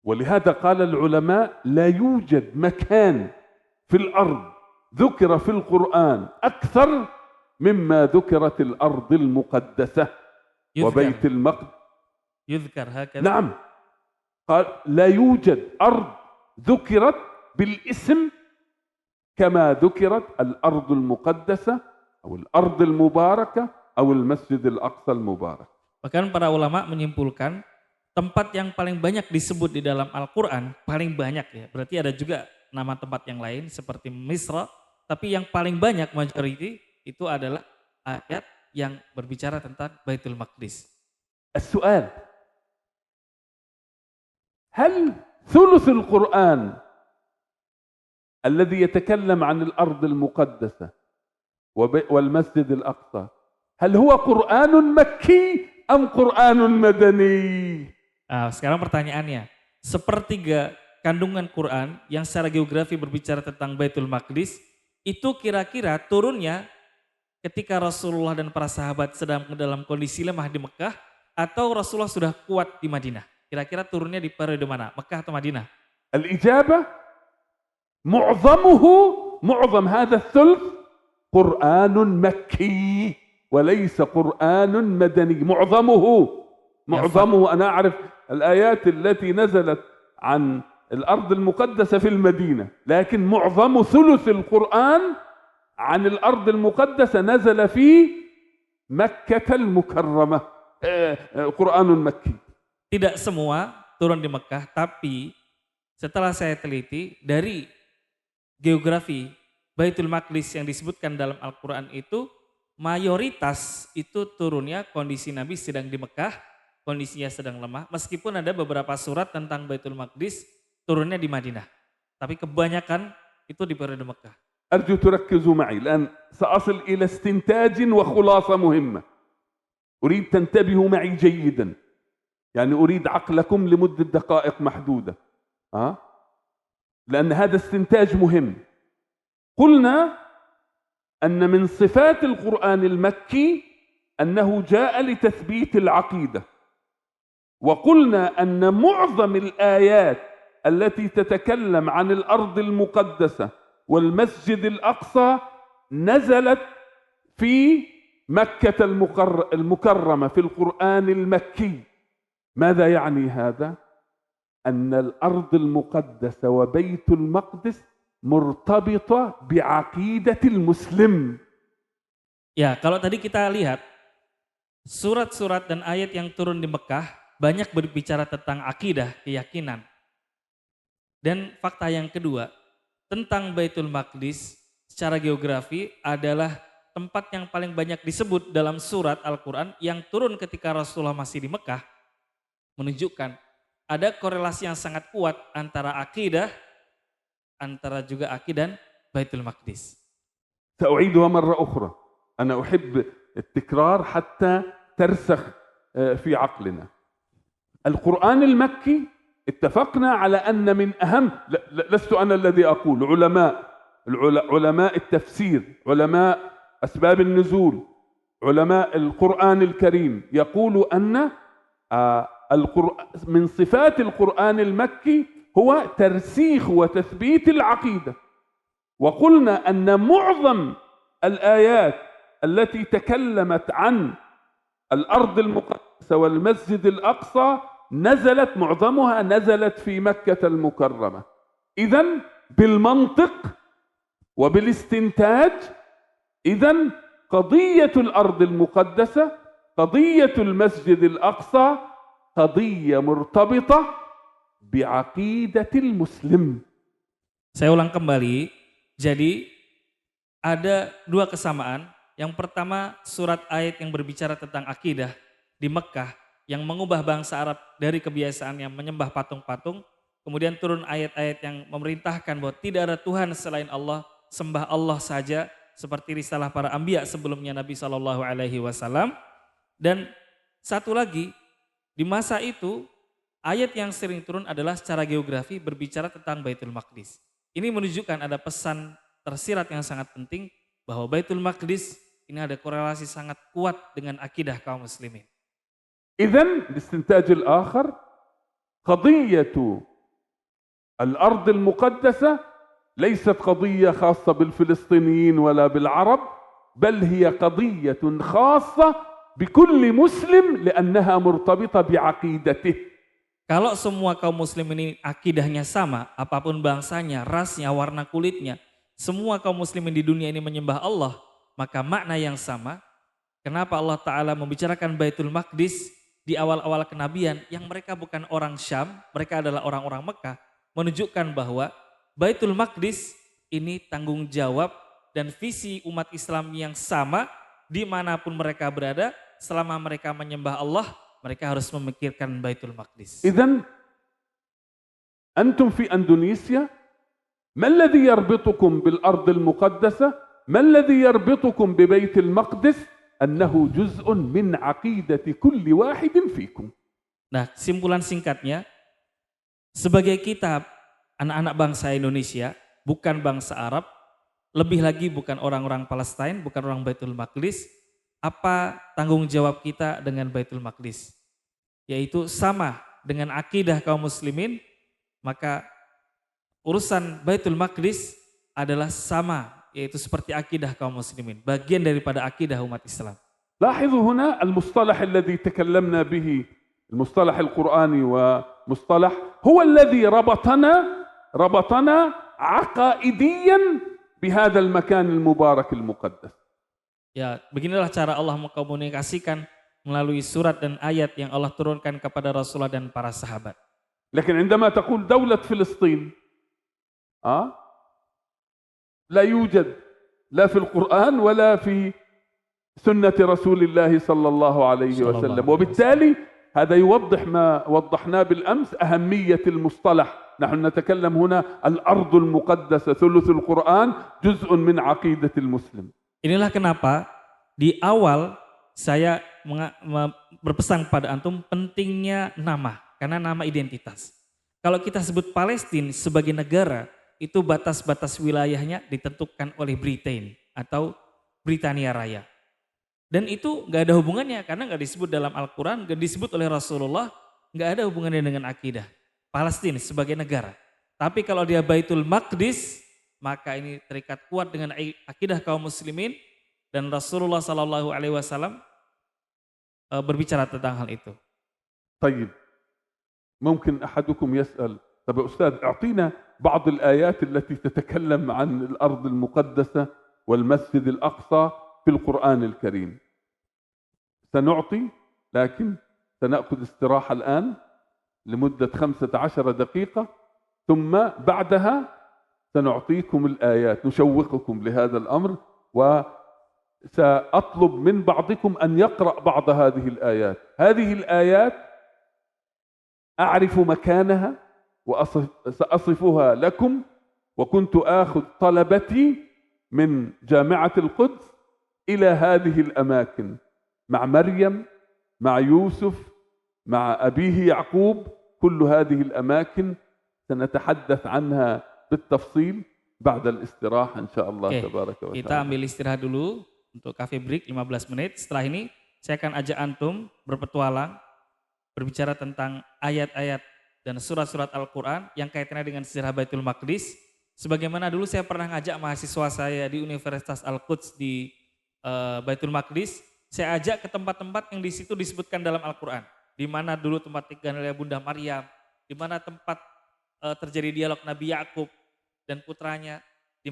ولهذا قال العلماء لا يوجد مكان في الأرض ذكر في القرآن أكثر مما ذكرت الأرض المقدسة وبيت المقدس. يذكر هكذا. نعم، قال لا يوجد أرض ذكرت بالاسم كما ذكرت الأرض المقدسة أو الأرض المباركة أو المسجد الأقصى المبارك. Bahkan para ulama menyimpulkan tempat yang paling banyak disebut di dalam Al-Quran, paling banyak ya, berarti ada juga nama tempat yang lain seperti Misra, tapi yang paling banyak majority itu adalah ayat yang berbicara tentang Baitul Maqdis. السؤال: هل ثلث القرآن الذي يتكلم عن الأرض المقدسة والمسجد الأقصى هل هو قرآن مكي أم قرآن مدني؟ Sekarang pertanyaannya, sepertiga kandungan Quran yang secara geografi berbicara tentang Baitul Maqdis itu kira-kira turunnya ketika Rasulullah dan para sahabat sedang dalam kondisi lemah di Mekah atau Rasulullah sudah kuat di Madinah? Kira-kira turunnya di periode mana? Mekah atau Madinah? الإجابة معظم هذا الثلث قرآن مكي وليس قرآن مدني. معظمه أنا أعرف الآيات التي نزلت عن الأرض المقدسة في المدينة، لكن معظم ثلث القرآن عن الأرض المقدسة نزل في مكة المكرمة، قرآن مكي. Tidak semua turun di Mekah, tapi setelah saya teliti dari geografi Baitul Maqdis yang disebutkan dalam Al-Quran itu, mayoritas itu turunnya kondisi Nabi sedang di Mekah, kondisinya sedang lemah, meskipun ada beberapa surat tentang Baitul Maqdis turunnya di Madinah. Tapi kebanyakan itu di periode Mekah. أرجو تركزوا معي الآن، سأصل إلى استنتاج وخلاصة مهمة، أريد تنتبهوا معي جيدا، يعني أريد عقلكم لمدة دقائق محدودة، لأن هذا استنتاج مهم. قلنا أن من صفات القرآن المكي أنه جاء لتثبيت العقيدة، وقلنا أن معظم الآيات التي تتكلم عن الأرض المقدسة والمسجد الأقصى نزلت في مكة المكرمة في القرآن المكي. ماذا يعني هذا؟ أن الأرض المقدسة وبيت المقدس مرتبطة بعقيدة المسلم. Ya, kalau tadi kita lihat surat-surat dan ayat yang turun di Mekah banyak berbicara tentang akidah, keyakinan. Dan fakta yang kedua, tentang Baitul Maqdis secara geografi adalah tempat yang paling banyak disebut dalam surat Al-Quran yang turun ketika Rasulullah masih di Mekah, menunjukkan ada korelasi yang sangat kuat antara akidah, antara juga akidah Baitul Maqdis. سأعيدها مرة أخرى، أنا أحب التكرار حتى ترسخ في عقلنا. القرآن المكي اتفقنا على أن من أهم، لست أنا الذي أقول، علماء التفسير، علماء أسباب النزول، علماء القرآن الكريم يقولوا أن من صفات القرآن المكي هو ترسيخ وتثبيت العقيدة. وقلنا أن معظم الآيات التي تكلمت عن الأرض المقدسة والمسجد الأقصى معظمها نزلت في مكة المكرمة. إذن بالمنطق وبالاستنتاج، إذن قضية الأرض المقدسة، قضية المسجد الأقصى قضية مرتبطة بعقيدة المسلم. Saya ulang kembali, jadi ada dua kesamaan. Yang pertama, surat ayat yang berbicara tentang akidah di Mekah yang mengubah bangsa Arab dari kebiasaan yang menyembah patung-patung, kemudian turun ayat-ayat yang memerintahkan bahwa tidak ada Tuhan selain Allah, sembah Allah saja, seperti risalah para anbiya sebelumnya Nabi SAW. Dan satu lagi, di masa itu ayat yang sering turun adalah secara geografi berbicara tentang Baitul Maqdis. Ini menunjukkan ada pesan tersirat yang sangat penting bahwa Baitul Maqdis ini ada korelasi sangat kuat dengan akidah kaum muslimin. إذن الاستنتاج الآخر قضية الأرض المقدسة ليست قضية خاصة بالفلسطينيين ولا بالعرب، بل هي قضية خاصة بكل مسلم لأنها مرتبطة بعقيدته. Kalau semua kaum muslim ini akidahnya sama, apapun bangsanya, rasnya, warna kulitnya, semua kaum muslimin di dunia ini menyembah Allah, maka makna yang sama. Kenapa Allah Ta'ala membicarakan Baitul Maqdis di awal-awal kenabian yang mereka bukan orang Syam, mereka adalah orang-orang Mekah, menunjukkan bahwa Baitul Maqdis ini tanggung jawab dan visi umat Islam yang sama dimanapun mereka berada, selama mereka menyembah Allah, mereka harus memikirkan Baitul Maqdis. إذن أنتم في أندونيسيا، ما الذي يربطكم بالأرض المقدسة؟ ما الذي يربطكم ببيت المقدس؟ أنه جزء من عقيدة كل واحد فيكم. Nah, kesimpulan singkatnya, sebagai kita anak-anak bangsa Indonesia, bukan bangsa Arab, lebih lagi bukan orang-orang Palestina, bukan orang Baitul Maqdis, apa tanggung jawab kita dengan Baitul Maqdis? Yaitu sama dengan akidah kaum muslimin, maka urusan Baitul Maqdis adalah sama, yaitu seperti akidah kaum muslimin, bagian daripada akidah umat Islam. لاحظوا هنا المصطلح الذي تكلمنا به، المصطلح القرآني ومصطلح هو الذي ربطنا عقائديا بهذا المكان المبارك المقدس. Ya, beginilah cara Allah mengkomunikasikan melalui surat dan ayat yang Allah turunkan kepada Rasulullah dan para sahabat. لكن عندما تقول دولة فلسطين لا يوجد لا في القرآن ولا في سنة رسول الله صلى الله عليه وسلم، وبالتالي هذا يوضح ما وضحناه بالأمس أهمية المصطلح. نحن نتكلم هنا الأرض المقدسة ثلث القرآن جزء من عقيدة المسلم. Inilah kenapa di awal saya berpesan pada antum pentingnya nama, karena nama identitas. Kalau kita sebut Palestina sebagai negara, itu batas-batas wilayahnya ditentukan oleh Britain atau Britania Raya. Dan itu nggak ada hubungannya, karena nggak disebut dalam Al-Quran, nggak disebut oleh Rasulullah, nggak ada hubungannya dengan akidah Palestina sebagai negara. Tapi kalau dia Baitul Maqdis, maka ini terikat kuat dengan akidah kaum muslimin, dan Rasulullah SAW berbicara tentang hal itu. طيب ممكن أحدكم يسأل طب يا أستاذ أعطينا بعض الآيات التي تتكلم عن الأرض المقدسة والمسجد الأقصى في القرآن الكريم. سنعطي، لكن سنأخذ استراحة الآن لمدة 15 دقيقة، ثم بعدها سنعطيكم الآيات، نشوقكم لهذا الأمر، وسأطلب من بعضكم أن يقرأ بعض هذه الآيات. هذه الآيات أعرف مكانها وسأصفها لكم، وكنت آخذ طلبتي من جامعة القدس إلى هذه الأماكن مع مريم، مع يوسف، مع أبيه يعقوب. كل هذه الأماكن سنتحدث عنها بالتفصيل بعد الاستراحة إن شاء الله تبارك وتعالى. Kita ambil istirahat dulu untuk cafe break 15 menit. Setelah ini saya akan ajak antum berpetualang, berbicara tentang ayat-ayat dan surat-surat Al-Quran yang kaitannya dengan sejarah Baitul Maqdis. Sebagaimana dulu saya pernah ngajak mahasiswa saya di Universitas Al-Quds di Baitul Maqdis, saya ajak ke tempat-tempat yang di situ disebutkan dalam Al-Quran. Di mana dulu tempat tinggalnya Bunda Maryam, di mana tempat terjadi dialog Nabi Yakub dan putranya, di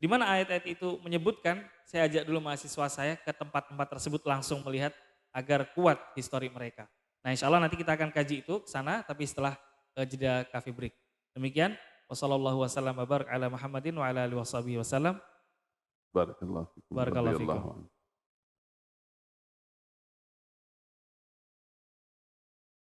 mana ayat-ayat itu menyebutkan, saya ajak dulu mahasiswa saya ke tempat-tempat tersebut langsung melihat agar kuat histori mereka. Nah, insya Allah nanti kita akan kaji itu ke sana, tapi setelah jeda coffee break. Demikian, wassalamualaikum warahmatullahi wabarakatuh ala Muhammadin wa ala alihi wasallam. Barakallahu fikum. Barakallahu fikum.